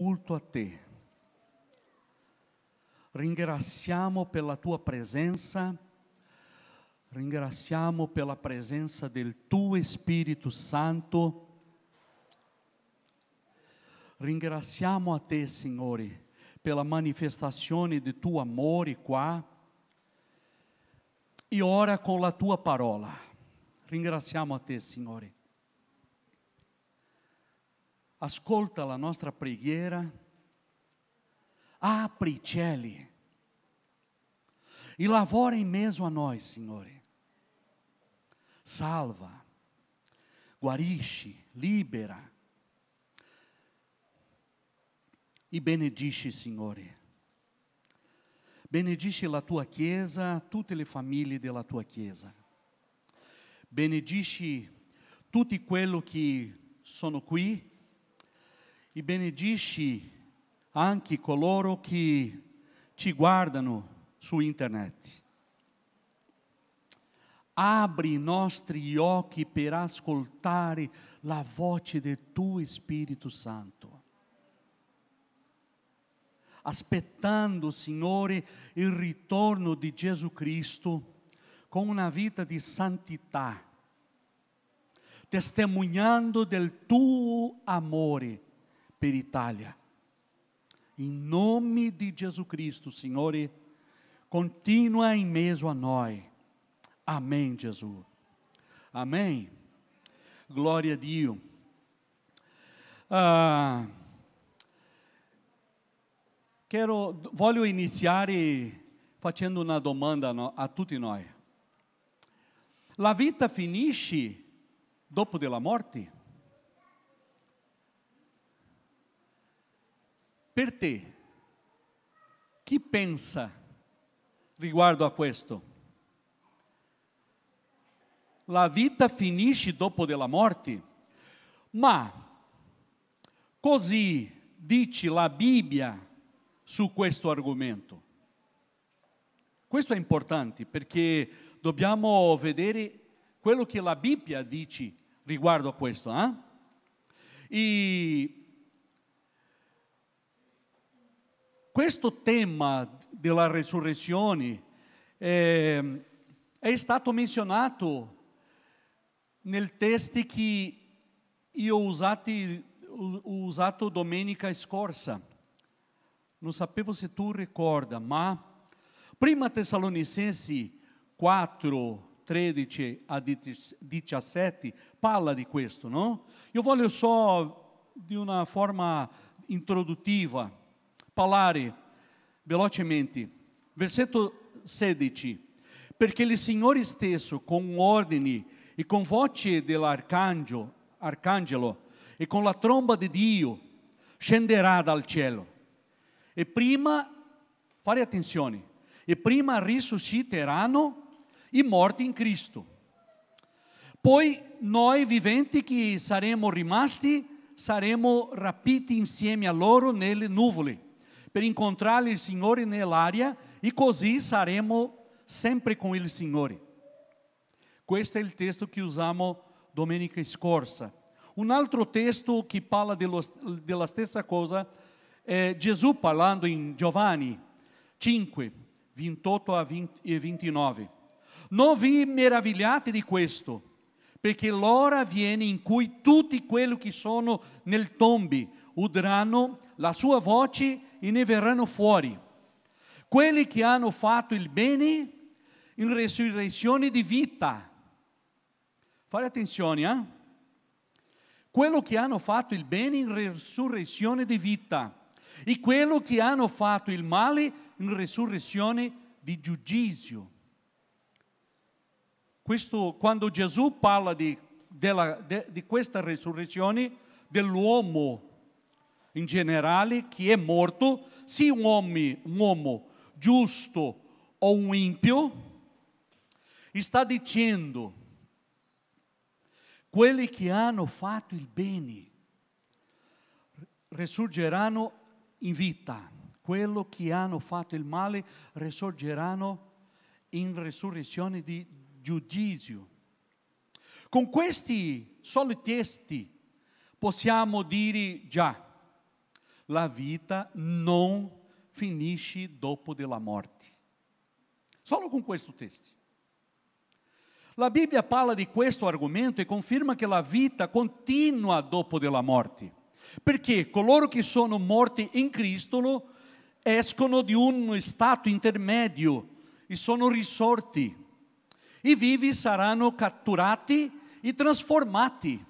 culto a te. Ringraziamo per la tua presenza, ringraziamo per la presenza del tuo Spirito Santo. Ringraziamo a te, Signore, per la manifestazione del tuo amore qua. E ora con la tua parola. Ringraziamo a te, Signore. Ascolta la nostra preghiera. Apri i cieli e lavora in mezzo a noi, Signore. Salva, guarisci, libera e benedici, Signore. Benedici la tua Chiesa, tutte le famiglie della tua Chiesa. Benedici tutti quelli che sono qui e benedici anche coloro che ci guardano su internet. Apri i nostri occhi per ascoltare la voce del tuo Spirito Santo. Aspettando, Signore, il ritorno di Gesù Cristo con una vita di santità, testimoniando del tuo amore per l'Italia. In nome di Gesù Cristo, Signore, continua in mezzo a noi. Amém, Gesù. Amém. Glória a Dio. Voglio iniziare facendo una domanda a tutti noi. La vita finisce dopo della morte? Per te, chi pensa riguardo a questo? La vita finisce dopo della morte? Ma così dice la Bibbia su questo argomento. Questo è importante perché dobbiamo vedere quello che la Bibbia dice riguardo a questo. E questo tema della resurrezione è stato menzionato nel testo che io ho usato domenica scorsa. Non sapevo se tu ricorda, ma Prima Tessalonicensi 4, 13 a 17 parla di questo, no? Io voglio solo di una forma introduttiva parlare velocemente. Versetto 16. Perché il Signore stesso, con ordini e con voce dell'arcangelo e con la tromba di Dio, scenderà dal cielo. E prima, fare attenzione, e prima risusciteranno i morti in Cristo. Poi noi viventi che saremo rimasti, saremo rapiti insieme a loro nelle nuvole, per incontrare il Signore nell'aria e così saremo sempre con il Signore. Questo è il testo che usiamo domenica scorsa. Un altro testo che parla della stessa cosa è Gesù parlando in Giovanni 5, 28 e 29. Non vi meravigliate di questo, perché l'ora viene in cui tutti quelli che sono nel tombi udranno la sua voce e ne verranno fuori. Quelli che hanno fatto il bene in resurrezione di vita. Fate attenzione, Quello che hanno fatto il bene in resurrezione di vita e quello che hanno fatto il male in resurrezione di giudizio. Questo, quando Gesù parla di questa resurrezione dell'uomo in generale che è morto, sia un uomo giusto o un impio, sta dicendo quelli che hanno fatto il bene risorgeranno in vita, quelli che hanno fatto il male risorgeranno in resurrezione di giudizio. Con questi soli testi possiamo dire già, La vita non finisce dopo della morte. Solo con questo testo. La Bibbia parla di questo argomento e conferma che la vita continua dopo della morte. Perché coloro che sono morti in Cristo escono di uno stato intermedio e sono risorti. I vivi saranno catturati e trasformati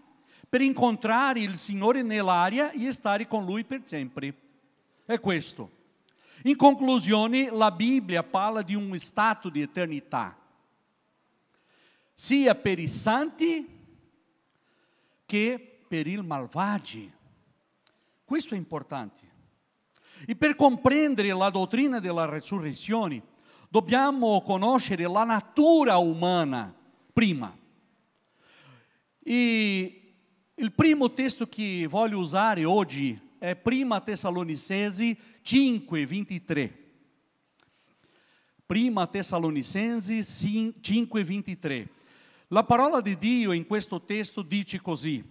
per incontrare il Signore nell'aria e stare con Lui per sempre. È questo. In conclusione, la Bibbia parla di un stato di eternità, sia per i santi che per i malvagi. Questo è importante. E per comprendere la dottrina della resurrezione, dobbiamo conoscere la natura umana prima. E il primo testo che voglio usare oggi è 1 Tessalonicensi 5:23. 1 Tessalonicensi 5:23. La parola di Dio in questo testo dice così: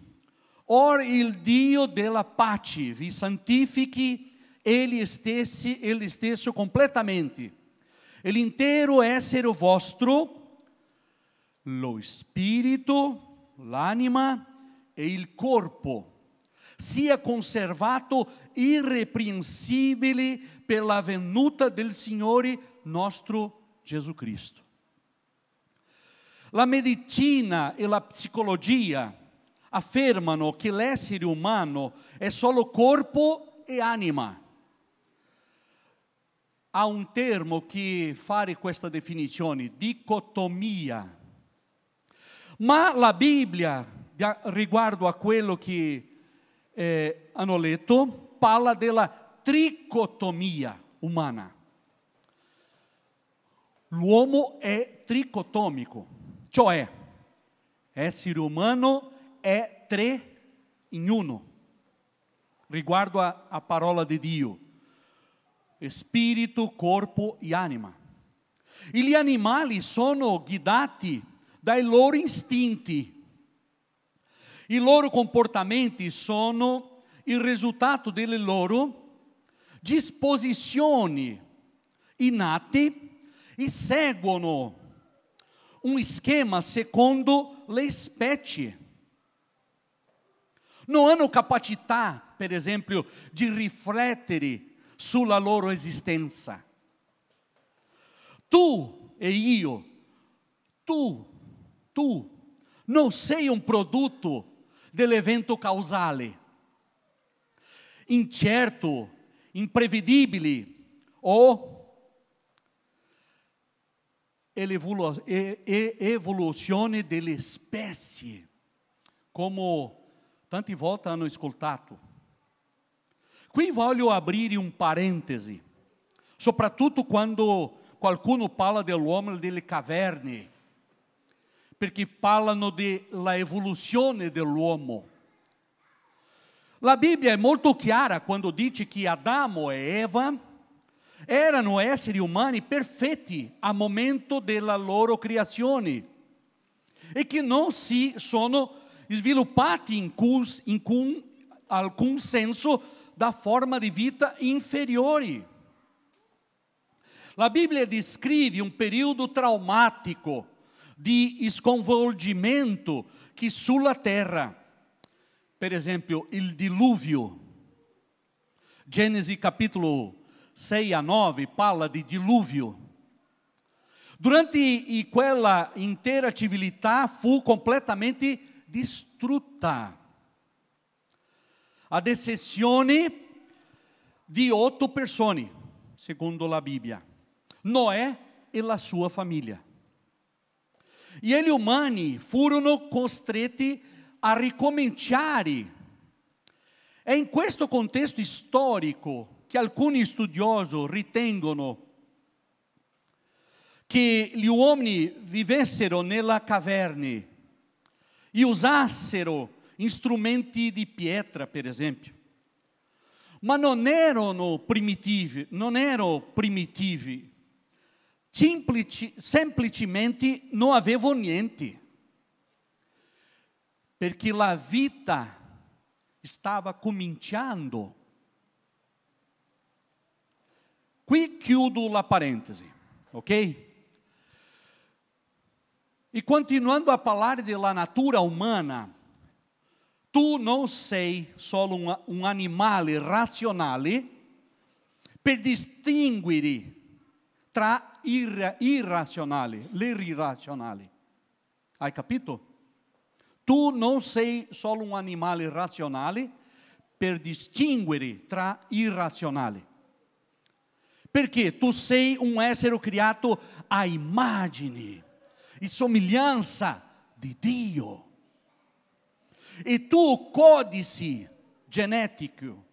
Or il Dio della pace vi santifichi Egli stesso completamente, e l'intero essere vostro, lo spirito, l'anima e il corpo, sia conservato irrepreensibile per la venuta del Signore nostro Gesù Cristo. La medicina e la psicologia affermano che l'essere umano è solo corpo e anima. Há un termo che fa questa definizione, dicotomia. Ma la Bibbia, riguardo a quello che hanno letto, parla della tricotomia umana. L'uomo è tricotomico, cioè essere umano è tre in uno, riguardo a parola di Dio. Spirito, corpo e anima. E gli animali sono guidati dai loro istinti. I loro comportamenti sono il risultato delle loro disposizioni innate e seguono un schema secondo le specie. Non hanno capacità, per esempio, di riflettere sulla loro esistenza. Tu e io, tu non sei un prodotto dell'evento causale, incerto, imprevedibile o evoluzione delle specie, come tante volte hanno ascoltato. Qui voglio aprire un parentesi, soprattutto quando qualcuno parla dell'uomo delle caverne, perché parlano della evoluzione dell'uomo. La Bibbia è molto chiara quando dice che Adamo e Eva erano esseri umani perfetti al momento della loro creazione e che non si sono sviluppati in alcun senso da forma di vita inferiori. La Bibbia descrive un periodo traumatico di sconvolgimento che sulla terra, per esempio il diluvio. Genesi capitolo 6-9 parla di diluvio. Durante quella intera civiltà fu completamente distrutta, ad eccezione di 8 persone, secondo la Bibbia, Noè e la sua famiglia. E gli umani furono costretti a ricominciare. È in questo contesto storico che alcuni studiosi ritengono che gli uomini vivessero nella caverna e usassero strumenti di pietra, per esempio, ma non erano primitivi, semplicemente non avevano niente, perché la vita stava cominciando. Qui chiudo la parentesi, ok? E continuando a parlare della natura umana, tu non sei solo un animale razionale per distinguere tra irrazionali, l'irrazionale. Hai capito? Tu non sei solo un animale razionale per distinguere tra irrazionali. Perché tu sei un essere creato a immagine e somiglianza di Dio. E tuo codice genetico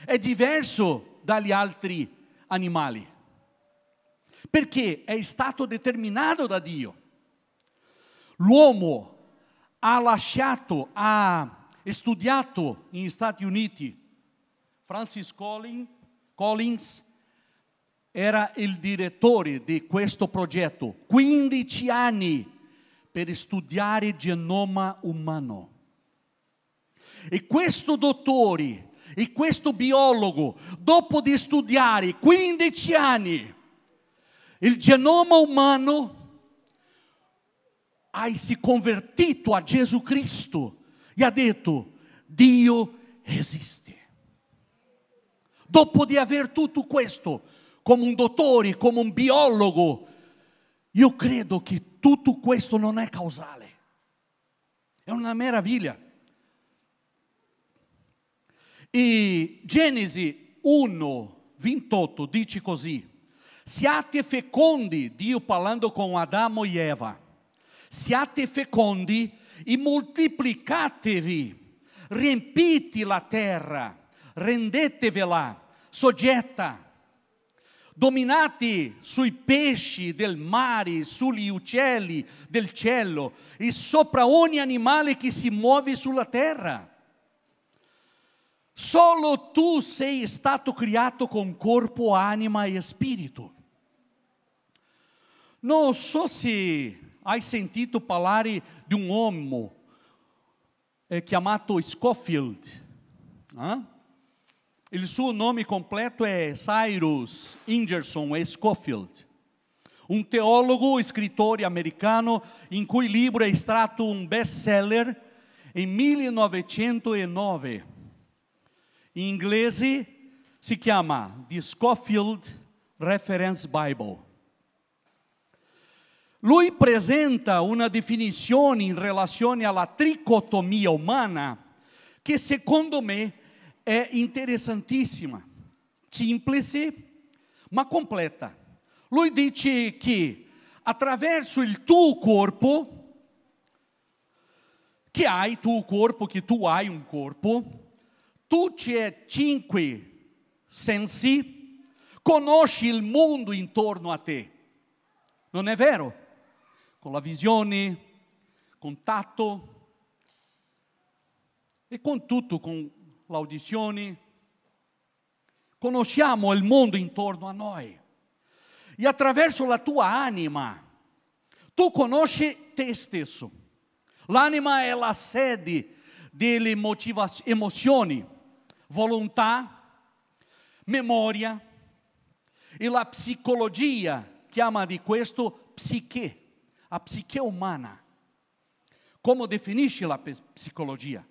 è diverso dagli altri animali, perché è stato determinato da Dio. L'uomo ha studiato negli Stati Uniti. Francis Collins era il direttore di questo progetto, 15 anni per studiare il genoma umano. E questo dottore e questo biologo, dopo di studiare 15 anni il genoma umano, si convertito a Gesù Cristo e ha detto: Dio esiste. Dopo di aver tutto questo, come un dottore, come un biologo, io credo che tutto questo non è causale. È una meraviglia. E Genesi 1:28 dice così: siate fecondi, Dio parlando con Adamo e Eva, siate fecondi e moltiplicatevi, riempite la terra, rendetevela soggetta, dominate sui pesci del mare, sugli uccelli del cielo e sopra ogni animale che si muove sulla terra. Solo tu sei stato creato con corpo, anima e spirito. Non so se hai sentito parlare di un uomo chiamato Scofield. Il suo nome completo è Cyrus Ingerson Scofield, un teologo e scrittore americano in cui libro è stato un best-seller nel 1909. In inglese si chiama The Scofield Reference Bible. Lui presenta una definizione in relazione alla tricotomia umana che secondo me è interessantissima, semplice ma completa. Lui dice che attraverso il tuo corpo, che tu hai un corpo, tu c'è 5 sensi, conosci il mondo intorno a te. Non è vero? Con la visione, con tatto e con tutto, con l'audizione. Conosciamo il mondo intorno a noi. E attraverso la tua anima, tu conosci te stesso. L'anima è la sede delle emozioni, volontà, memoria, e la psicologia chiama di questo psiche, a psiche umana. Come definisce la psicologia?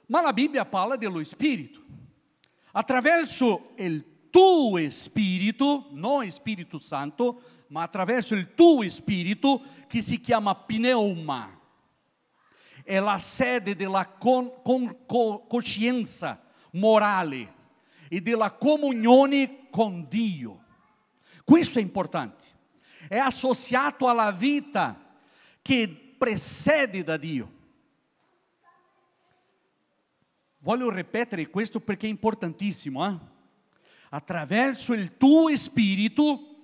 Ma la Bibbia parla dello spirito. Attraverso il tuo spirito, non Spirito Santo, ma attraverso il tuo spirito, che si chiama pneuma, è la sede della coscienza morale e della comunione con Dio. Questo è importante. È associato alla vita che precede da Dio. Voglio ripetere questo perché è importantissimo. Attraverso il tuo spirito,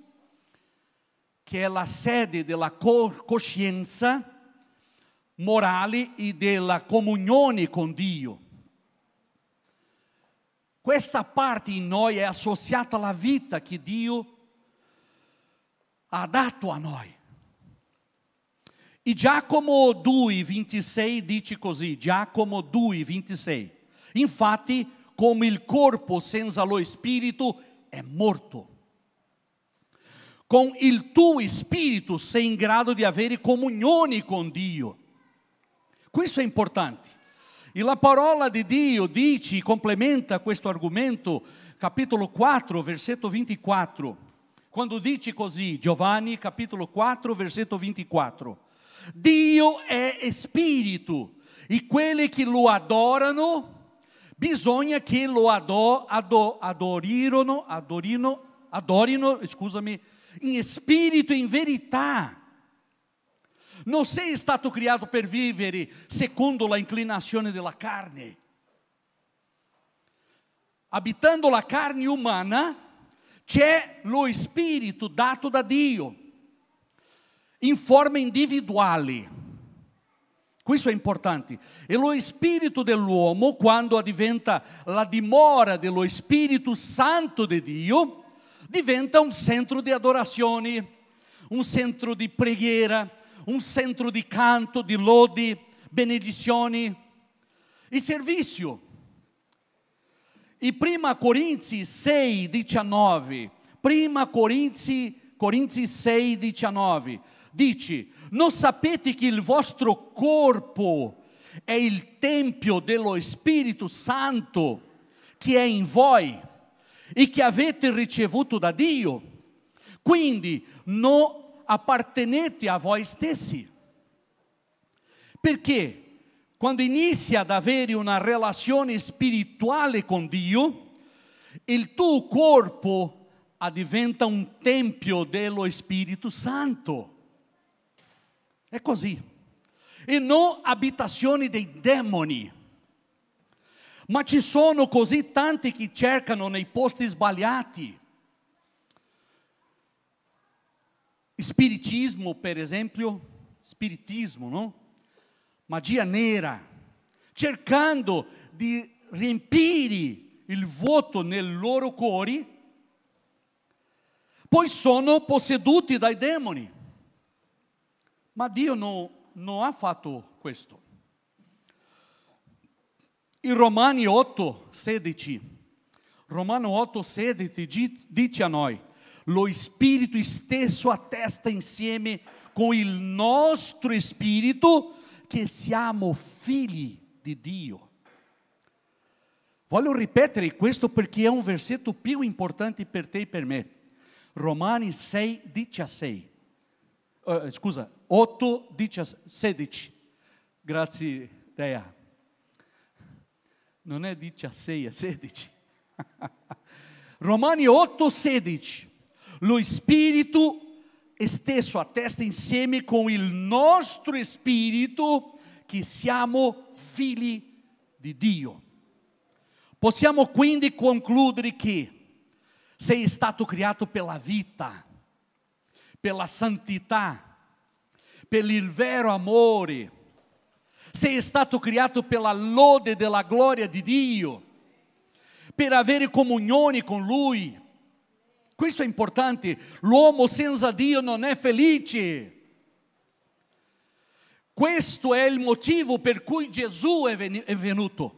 che è la sede della coscienza morale e della comunione con Dio. Questa parte in noi è associata alla vita che Dio ha dato a noi. E Giacomo 2,26 dice così, Giacomo 2,26. Infatti, come il corpo senza lo spirito è morto. Con il tuo spirito sei in grado di avere comunione con Dio. Questo è importante. E la parola di Dio dice, complementa questo argomento, capitolo 4, versetto 24, quando dice così, Giovanni, capitolo 4, versetto 24, Dio è spirito, e quelli che lo adorano, bisogna che lo adorino, in spirito e in verità. Non sei stato creato per vivere secondo la inclinazione della carne. Abitando la carne umana, c'è lo spirito dato da Dio, in forma individuale. Questo è importante. E lo spirito dell'uomo, quando diventa la dimora dello Spirito Santo di Dio, diventa un centro di adorazione, un centro di preghiera, un centro di canto, di lodi, benedizioni e servizio. E 1 Corinzi 6,19, 1 Corinzi 6,19, dice: non sapete che il vostro corpo è il tempio dello Spirito Santo che è in voi e che avete ricevuto da Dio, quindi non appartenete a voi stessi. Perché quando inizia ad avere una relazione spirituale con Dio, il tuo corpo diventa un tempio dello Spirito Santo. È così. E non abitazioni dei demoni. Ma ci sono così tanti che cercano nei posti sbagliati. Spiritismo, per esempio, spiritismo, no? Magia nera, cercando di riempire il vuoto nel loro cuori, poi sono posseduti dai demoni. Ma Dio non ha fatto questo. In Romani 8,16, Romano 8,16 dice a noi: lo Spirito stesso attesta insieme con il nostro spirito che siamo figli di Dio. Voglio ripetere questo perché è un versetto più importante per te e per me. Romani 6,16. 8,16. Grazie, Dea. Non è 16, è 16. Romani 8,16. Lo Spirito stesso attesta insieme con il nostro spirito che siamo figli di Dio. Possiamo quindi concludere che sei stato creato per la vita, per la santità, per il vero amore. Sei stato creato per la lode della gloria di Dio, per avere comunione con Lui. Questo è importante. L'uomo senza Dio non è felice. Questo è il motivo per cui Gesù è venuto,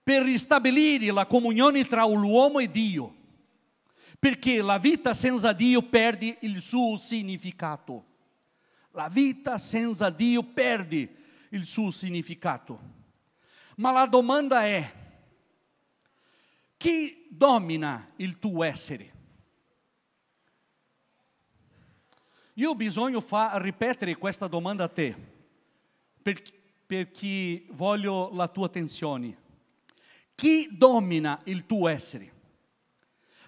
per ristabilire la comunione tra l'uomo e Dio, perché la vita senza Dio perde il suo significato. La vita senza Dio perde il suo significato. Ma la domanda è: chi domina il tuo essere? Io ho bisogno ripetere questa domanda a te, perché voglio la tua attenzione. Chi domina il tuo essere?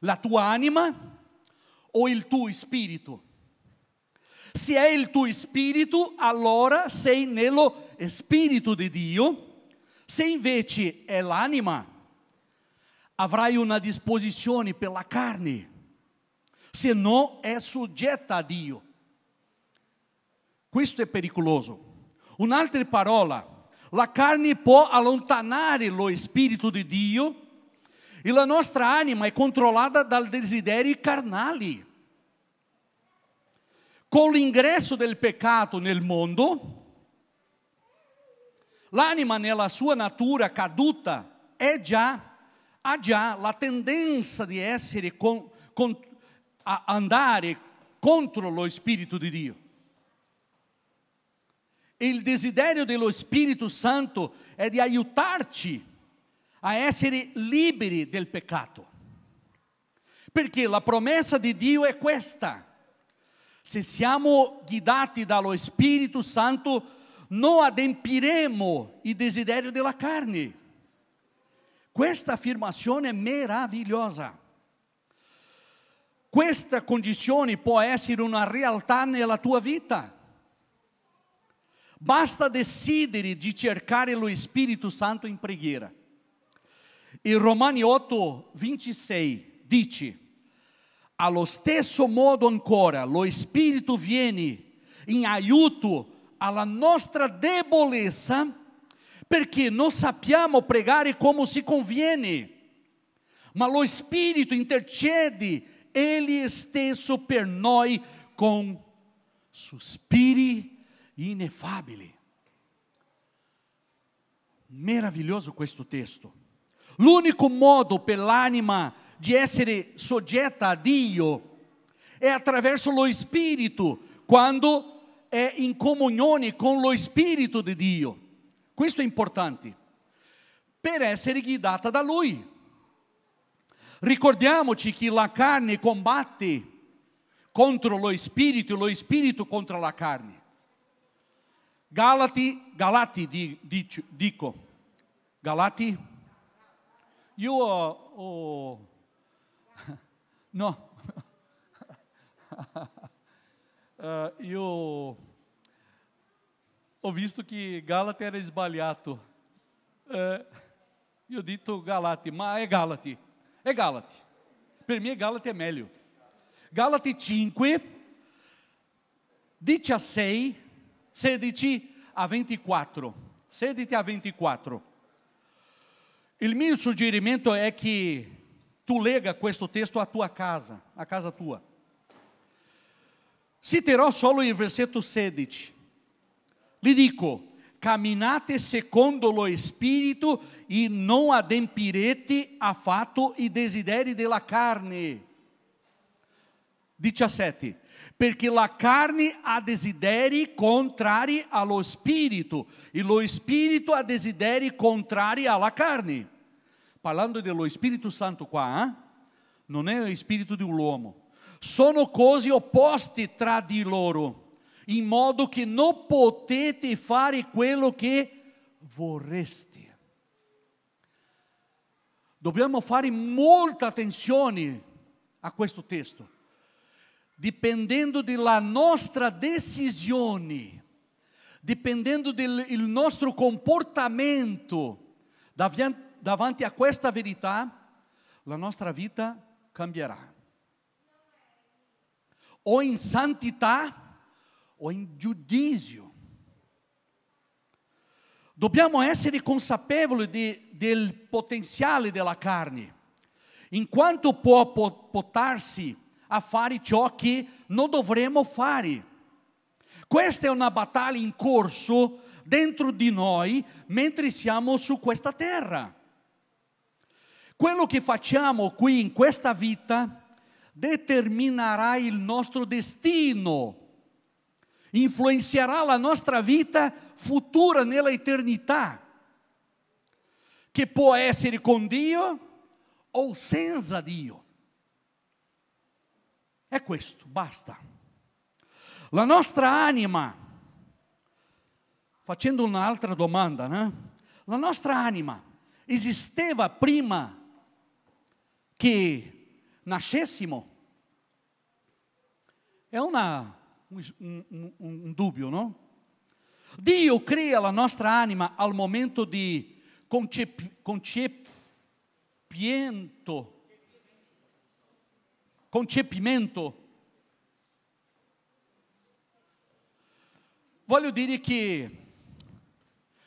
La tua anima o il tuo spirito? Se è il tuo spirito, allora sei nello spirito di Dio. Se invece è l'anima, avrai una disposizione per la carne, se no è soggetta a Dio. Questo è pericoloso. Un'altra parola, la carne può allontanare lo spirito di Dio e la nostra anima è controllata dai desideri carnali. Con l'ingresso del peccato nel mondo, l'anima nella sua natura caduta ha già la tendenza di essere a andare contro lo Spirito di Dio. E il desiderio dello Spirito Santo è di aiutarci a essere liberi del peccato. Perché la promessa di Dio è questa: se siamo guidati dallo Spirito Santo, non adempiremo i desideri della carne. Questa affermazione è meravigliosa. Questa condizione può essere una realtà nella tua vita. Basta decidere di cercare lo Spirito Santo in preghiera. In Romani 8:26 dice: allo stesso modo ancora, lo Spirito viene in aiuto alla nostra debolezza, perché non sappiamo pregare come si conviene, ma lo Spirito intercede Egli stesso per noi con sospiri ineffabili. Meraviglioso questo testo. L'unico modo per l'anima di essere soggetta a Dio è attraverso lo Spirito, quando è in comunione con lo Spirito di Dio. Questo è importante, per essere guidata da Lui. Ricordiamoci che la carne combatte contro lo Spirito contro la carne. Galati, io no, io ho visto che Galati era sbagliato, io ho detto Galati, ma è Galati, per me Galati è meglio. Galati 5, 16 a 24, 16 a 24. Il mio suggerimento è che tu lega questo testo a tua casa, a casa tua. Citerò solo il versetto 16. Gli dico: camminate secondo lo Spirito e non adempirete affatto i desideri della carne. 17. Perché la carne ha desideri contrari allo Spirito e lo Spirito ha desideri contrari alla carne. Parlando dello Spirito Santo qua, non è lo Spirito di un uomo. Sono cose opposte tra di loro, in modo che non potete fare quello che vorreste. Dobbiamo fare molta attenzione a questo testo. Dipendendo dalla nostra decisione, dipendendo del nostro comportamento davanti a questa verità, la nostra vita cambierà. O in santità o in giudizio. Dobbiamo essere consapevoli del potenziale della carne, in quanto può portarsi a fare ciò che non dovremmo fare. Questa è una battaglia in corso dentro di noi mentre siamo su questa terra. Quello che facciamo qui in questa vita determinerà il nostro destino, influenzerà la nostra vita futura nella eternità, che può essere con Dio o senza Dio. È questo, basta. La nostra anima, facendo un'altra domanda, la nostra anima esisteva prima che nascessimo? È un dubbio, no? Dio crea la nostra anima al momento di concepimento. Voglio dire che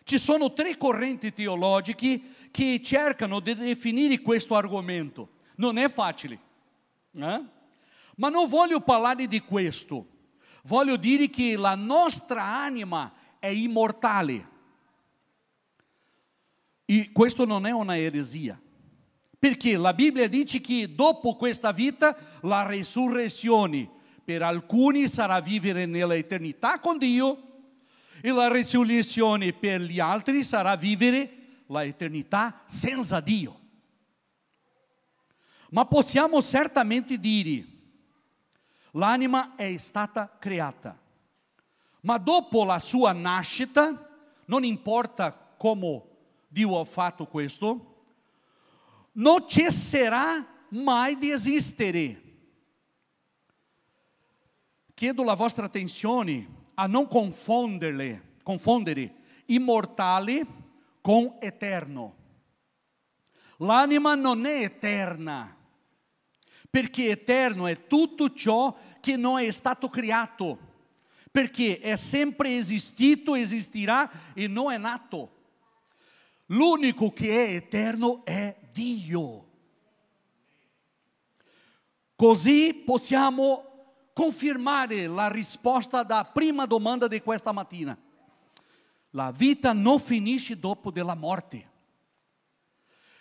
ci sono tre correnti teologiche che cercano di definire questo argomento. Non è facile, ma non voglio parlare di questo. Voglio dire che la nostra anima è immortale. E questo non è una eresia, perché la Bibbia dice che dopo questa vita la resurrezione per alcuni sarà vivere nella eternità con Dio, e la resurrezione per gli altri sarà vivere la eternità senza Dio. Ma possiamo certamente dire, l'anima è stata creata, ma dopo la sua nascita, non importa come Dio ha fatto questo, non cesserà mai di esistere. Chiedo la vostra attenzione a non confondere immortale con eterno. L'anima non è eterna, perché eterno è tutto ciò che non è stato creato, perché è sempre esistito, esistirà e non è nato. L'unico che è eterno è Dio. Così possiamo confermare la risposta da prima domanda di questa mattina. La vita non finisce dopo della morte.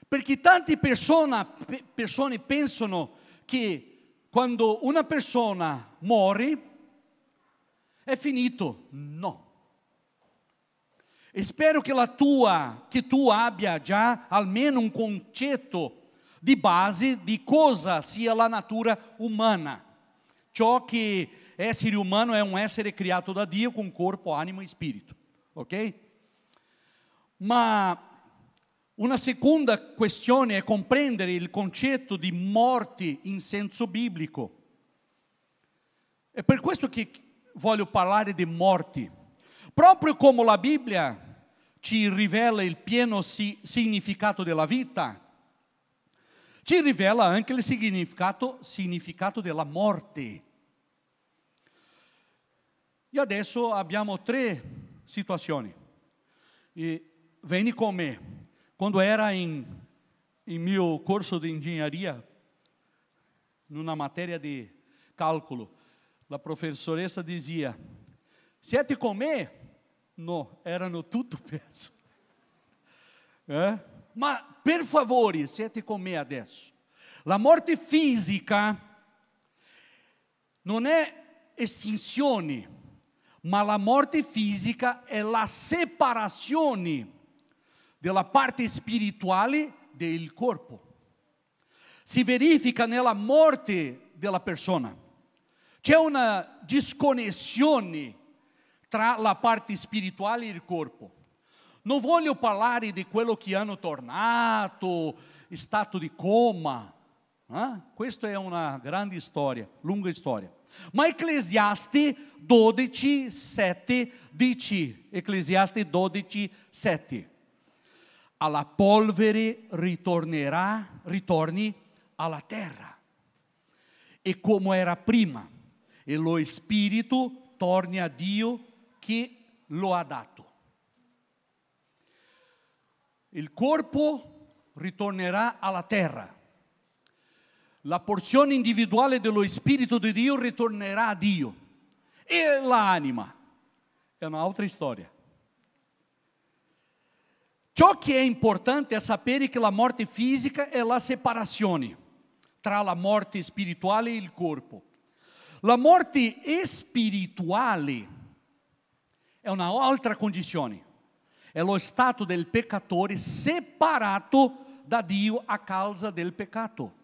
Perché tante persone pensano che quando una persona muore è finito. No. E spero che tu abbia già almeno un concetto di base di cosa sia la natura umana. Ciò che essere umano è un essere creato da Dio con corpo, anima e spirito, ok? Ma una seconda questione è comprendere il concetto di morte in senso biblico. È per questo che voglio parlare di morte. Proprio come la Bibbia ci rivela il pieno significato della vita, ci rivela anche il significato della morte. E adesso abbiamo 3 situazioni. E vieni con me. Quando era in mio corso di ingegneria, in una materia di calcolo, la professoressa dizia: siete con me? No, erano tutto perso. Ma per favore, siete con me adesso. La morte fisica non è estinzione, ma la morte fisica è la separazione della parte spirituale del corpo. Si verifica nella morte della persona. C'è una disconnessione tra la parte spirituale e il corpo. Non voglio parlare di quello che hanno tornato, stato di coma. Questa è una grande storia, lunga storia. Ma Eclesiastes 12:7 dice, Eclesiastes 12:7, alla polvere ritorni alla terra, e come era prima, e lo spirito torni a Dio che lo ha dato. Il corpo ritornerà alla terra. La porzione individuale dello Spirito di Dio ritornerà a Dio. E l'anima è un'altra storia. Ciò che è importante è sapere che la morte fisica è la separazione tra la morte spirituale e il corpo. La morte spirituale è un'altra condizione. È lo stato del peccatore separato da Dio a causa del peccato.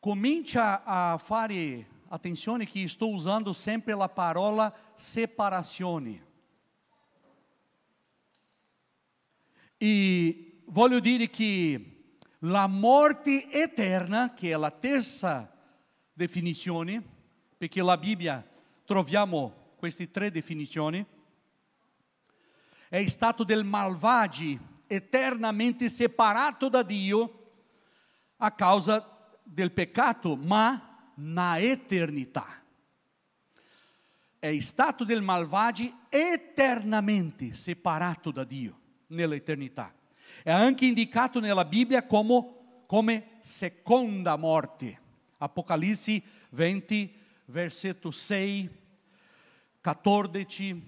Comincia a fare attenzione che sto usando sempre la parola separazione. E voglio dire che la morte eterna, che è la terza definizione, perché nella Bibbia troviamo queste 3 definizioni, è stato del malvagio eternamente separato da Dio a causa del peccato, ma na eternità. È stato del malvagio eternamente separato da Dio nell'eternità. È anche indicato nella Bibbia come seconda morte. Apocalisse 20, versetto 6, 14,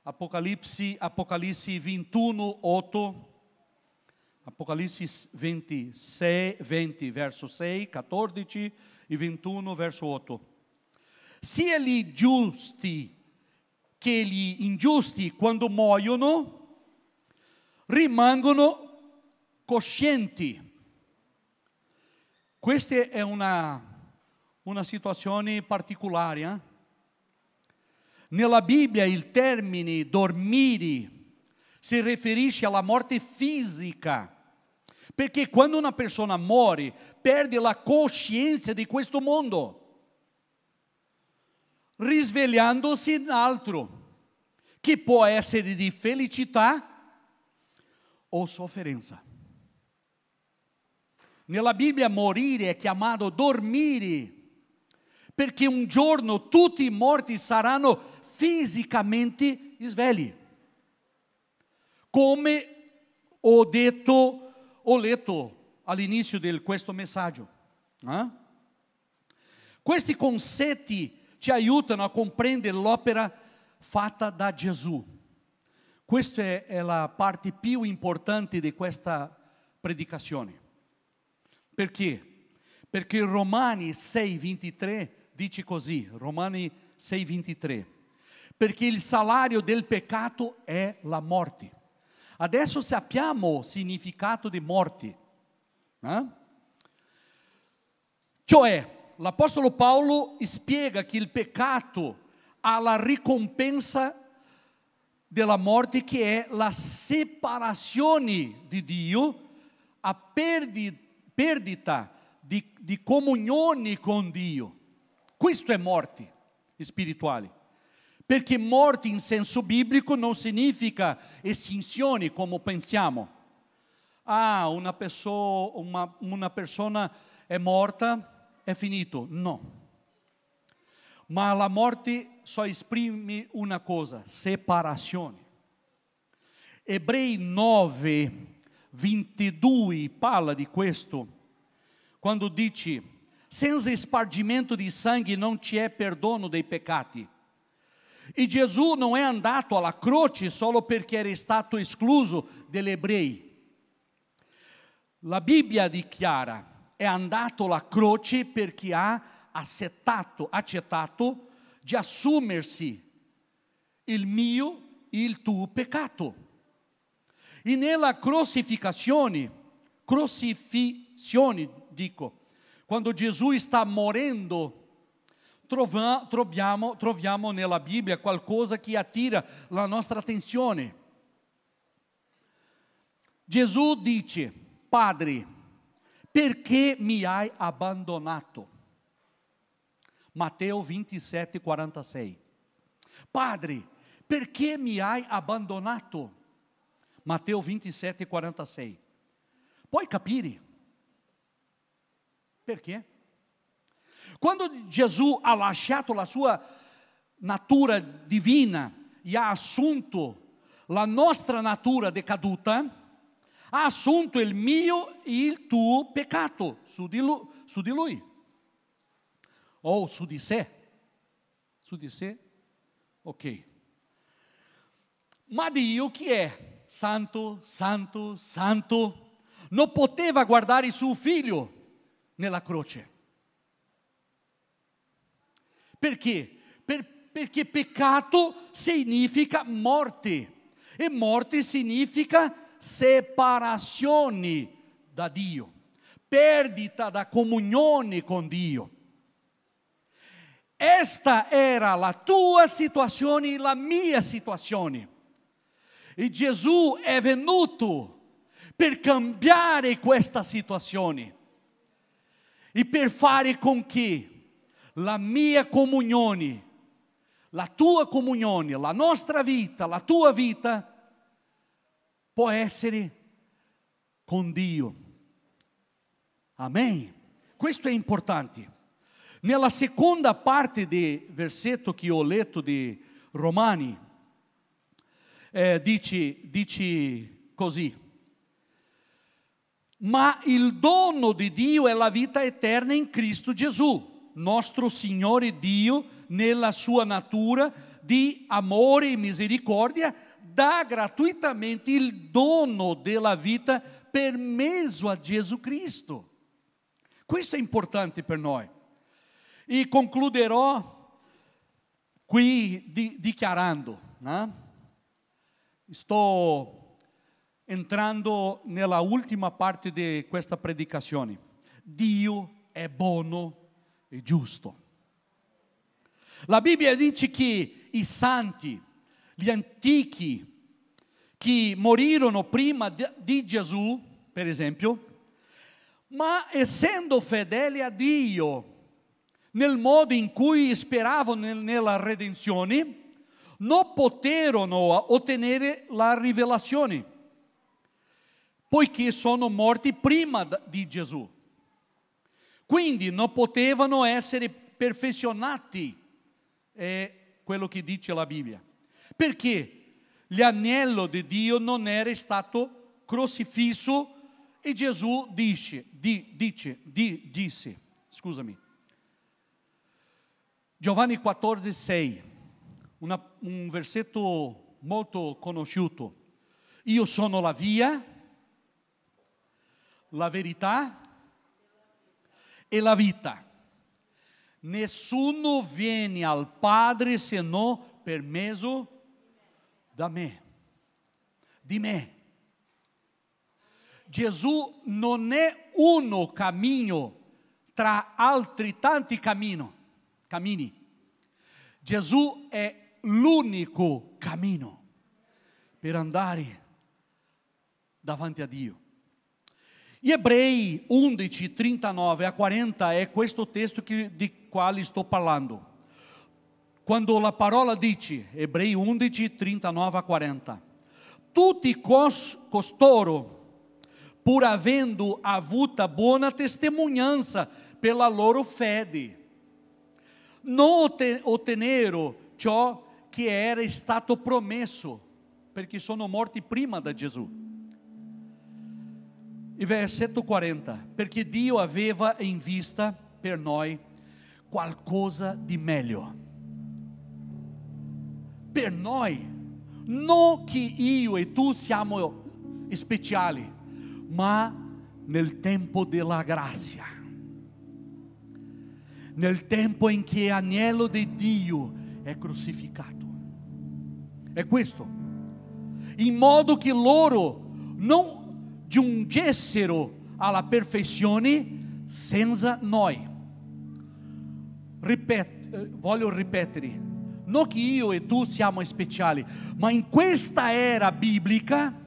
Apocalisse 21, 8. Apocalisse 20, verso 6, 14 e 21, verso 8. Sia gli giusti che gli ingiusti, quando muoiono, rimangono coscienti. Questa è una situazione particolare. Nella Bibbia il termine dormire si riferisce alla morte fisica, perché quando una persona muore perde la coscienza di questo mondo, risvegliandosi in altro, che può essere di felicità o sofferenza. Nella Bibbia morire è chiamato dormire, perché un giorno tutti i morti saranno fisicamente svegli. Come ho letto all'inizio di questo messaggio. Questi concetti ci aiutano a comprendere l'opera fatta da Gesù. Questa è la parte più importante di questa predicazione. Perché? Perché Romani 6,23 dice così, Romani 6,23, perché il salario del peccato è la morte. Adesso sappiamo il significato di morte. Cioè, l'Apostolo Paolo spiega che il peccato ha la ricompensa della morte, che è la separazione di Dio, a perdita di comunione con Dio. Questo è morte spirituale. Perché morte in senso biblico non significa estinzione come pensiamo. Una persona è morta, è finito. No. Ma la morte só esprime una cosa: separazione. Ebrei 9:22 parla di questo, quando dice: senza spargimento di sangue non c'è perdono dei peccati. E Gesù non è andato alla croce solo perché era stato escluso dagli ebrei. La Bibbia dichiara: è andato alla croce perché ha accettato di assumersi il mio e il tuo peccato. E nella crocifissione, quando Gesù sta morendo, troviamo nella Bibbia qualcosa che attira la nostra attenzione. Gesù dice: Padre, perché mi hai abbandonato? Matteo 27:46. Padre, perché mi hai abbandonato? Matteo 27:46. Puoi capire perché? Quando Gesù ha lasciato la sua natura divina e ha assunto la nostra natura decaduta, ha assunto il mio e il tuo peccato su di lui. O su di sé. Su di sé? Ok. Ma Dio chi è? Santo, santo, santo. Non poteva guardare suo figlio nella croce. Perché? Perché peccato significa morte, e morte significa separazione da Dio, perdita da comunione con Dio. Esta era la tua situazione e la mia situazione. E Gesù è venuto per cambiare questa situazione e per fare con che la mia comunione, la tua comunione, la nostra vita, la tua vita può essere con Dio. Amen. Questo è importante. Nella seconda parte del versetto che ho letto di Romani, dice così: ma il dono di Dio è la vita eterna in Cristo Gesù, nostro Signore Dio, nella sua natura di amore e misericordia, dà gratuitamente il dono della vita per mezzo a Gesù Cristo. Questo è importante per noi. E concluderò qui dichiarando, sto entrando nella ultima parte di questa predicazione. Dio è buono e giusto. La Bibbia dice che i santi, gli antichi che morirono prima di Gesù, per esempio, ma essendo fedeli a Dio nel modo in cui speravano nella redenzione, non poterono ottenere la rivelazione, poiché sono morti prima di Gesù. Quindi non potevano essere perfezionati, è quello che dice la Bibbia, perché l'agnello di Dio non era stato crocifisso e Gesù disse, scusami, Giovanni 14,6, un versetto molto conosciuto: io sono la via, la verità e la vita. Nessuno viene al Padre se non per mezzo di me. Gesù non è uno cammino tra altri tanti cammini. Gesù è l'unico cammino per andare davanti a Dio. Ebrei 11, 39 a 40 è questo testo di quale sto parlando. Quando la parola dice, Ebrei 11, 39 a 40, tutti costoro, pur avendo avuta buona testimonianza per la loro fede, non ottenerono ciò che era stato promesso, perché sono morti prima da Gesù. E versetto 40, perché Dio aveva in vista per noi qualcosa di meglio. Per noi, non che io e tu siamo speciali, ma nel tempo della grazia, nel tempo in cui l'agnello di Dio è crucificato. È questo, in modo che loro non giungessero alla perfezione senza noi. Voglio ripetere, non che io e tu siamo speciali, ma in questa era biblica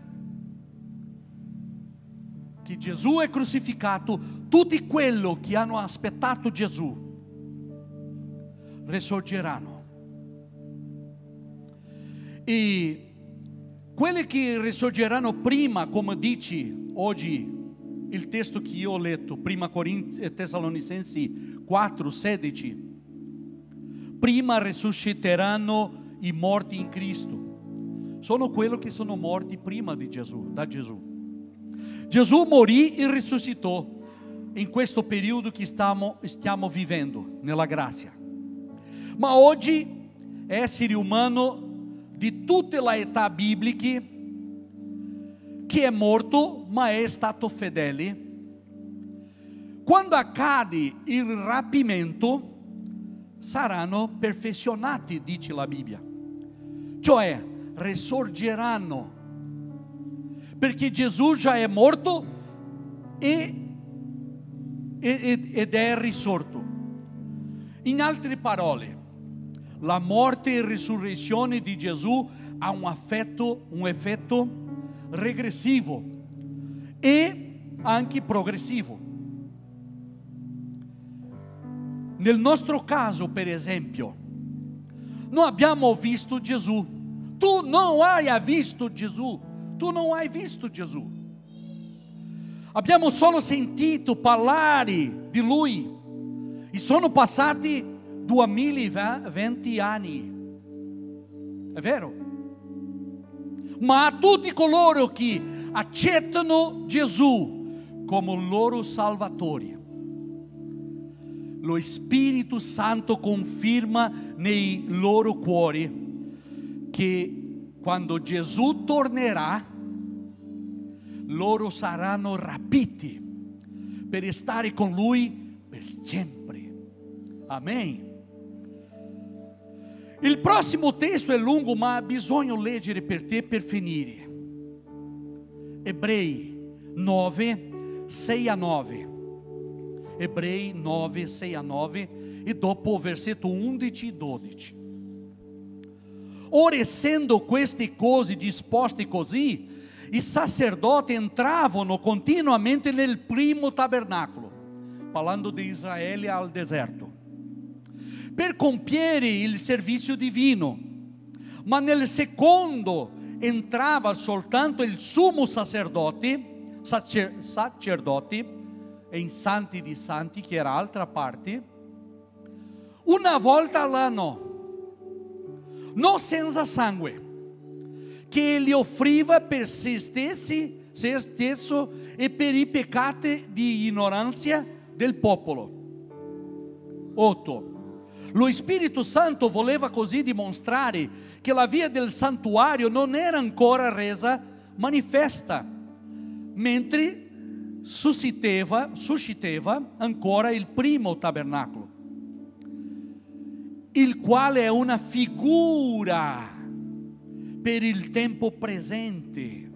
che Gesù è crucificato, tutti quelli che hanno aspettato Gesù risorgeranno. E quelli che risorgeranno prima, come dice oggi il testo che io ho letto, prima Tessalonicensi 4, 16, prima risusciteranno i morti in Cristo. Sono quelli che sono morti prima di Gesù, da Gesù. Gesù morì e risuscitò in questo periodo che stiamo vivendo, nella grazia. Ma oggi, esseri umani di tutte le età bibliche, che è morto ma è stato fedele, quando accade il rapimento saranno perfezionati, dice la Bibbia, cioè risorgeranno, perché Gesù già è morto ed è risorto. In altre parole, la morte e risurrezione di Gesù ha un effetto regressivo e anche progressivo. Nel nostro caso, per esempio, noi abbiamo visto Gesù. Tu non hai visto Gesù. Tu non hai visto Gesù. Abbiamo solo sentito parlare di Lui e sono passati 2020 anni. È vero? Ma a tutti coloro che accettano Gesù come loro Salvatore, lo Spirito Santo conferma nei loro cuori che quando Gesù tornerà, loro saranno rapiti per stare con Lui per sempre. Amen. Il prossimo testo è lungo, ma bisogna leggere per te per finire. Ebrei 9, 6 a 9. Ebrei 9, 6 a 9 e dopo versetto 11 e 12. Ora, essendo queste cose disposte così, i sacerdoti entravano continuamente nel primo tabernacolo, parlando di Israele al deserto, per compiere il servizio divino, ma nel secondo entrava soltanto il sommo sacerdote e in Santi di Santi, che era altra parte, una volta all'anno, non senza sangue, che gli offriva per se stesso e per i peccati di ignoranza del popolo. 8. Lo Spirito Santo voleva così dimostrare che la via del santuario non era ancora resa manifesta, mentre suscitava ancora il primo tabernacolo, il quale è una figura per il tempo presente.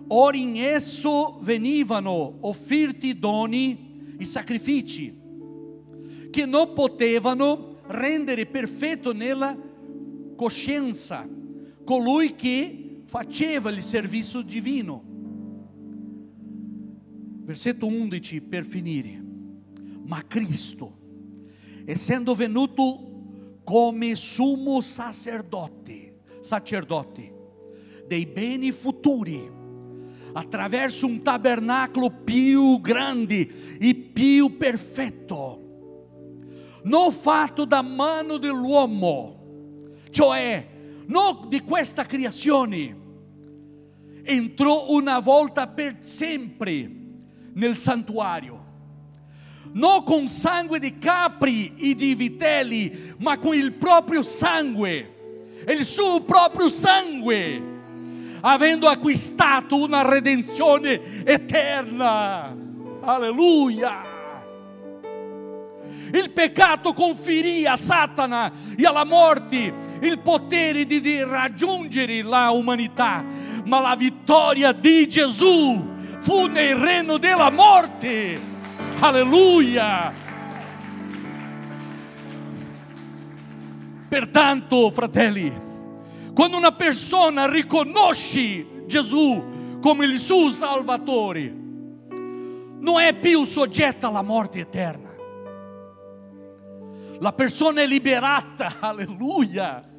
Ora in esso venivano offerti doni e sacrifici che non potevano rendere perfetto nella coscienza colui che faceva il servizio divino. Versetto 11 per finire. Ma Cristo, essendo venuto come sommo sacerdote dei beni futuri, attraverso un tabernacolo più grande e più perfetto, non fatto da mano dell'uomo, cioè non di questa creazione, entrò una volta per sempre nel santuario, non con sangue di capri e di vitelli, ma con il proprio sangue, il suo proprio sangue, avendo acquistato una redenzione eterna. Alleluia. Il peccato conferì a Satana e alla morte il potere di raggiungere la umanità, ma la vittoria di Gesù fu nel regno della morte. Alleluia. Pertanto, fratelli, quando una persona riconosce Gesù come il suo Salvatore, non è più soggetta alla morte eterna. La persona è liberata, alleluia.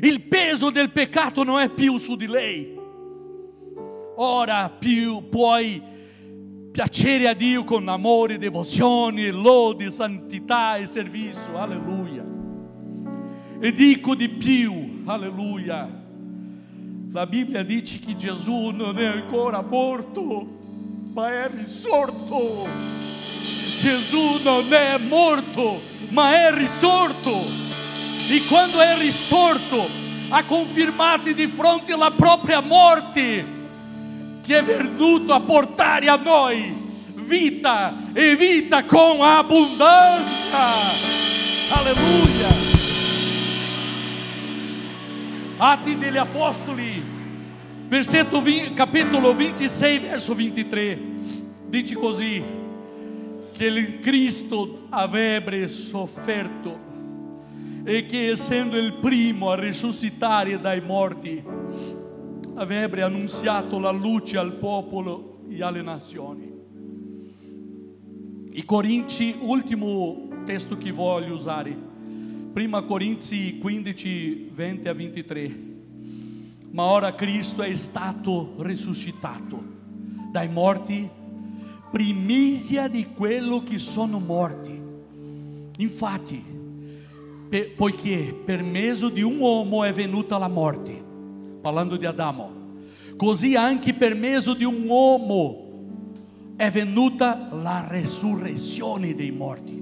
Il peso del peccato non è più su di lei. Ora più puoi piacere a Dio con amore, devozione, lode, santità e servizio, alleluia. E dico di più, alleluia. La Bibbia dice che Gesù non è ancora morto, ma è risorto. Gesù non è morto, ma è risorto. E quando è risorto, ha confermato di fronte alla propria morte che è venuto a portare a noi vita e vita con abbondanza. Alleluia. Atti degli Apostoli, capitolo 26, verso 23, dice così: che il Cristo avrebbe sofferto e che, essendo il primo a risuscitare dai morti, avrebbe annunziato la luce al popolo e alle nazioni. I Corinzi, ultimo testo che voglio usare, 1 Corinzi 15, 20 a 23. Ma ora Cristo è stato risuscitato dai morti, primizia di quello che sono morti. Infatti, poiché per mezzo di un uomo è venuta la morte, parlando di Adamo, così anche per mezzo di un uomo è venuta la resurrezione dei morti.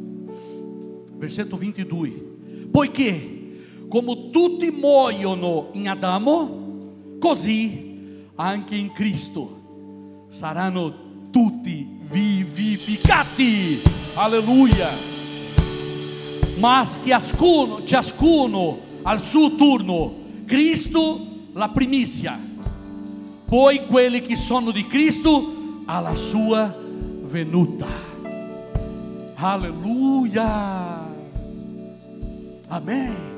Versetto 22. Poiché Come tutti muoiono in Adamo, così anche in Cristo saranno tutti vivificati. Alleluia. Mas ciascuno al suo turno, Cristo la primizia, poi quelli che sono di Cristo alla sua venuta. Alleluia. Amém.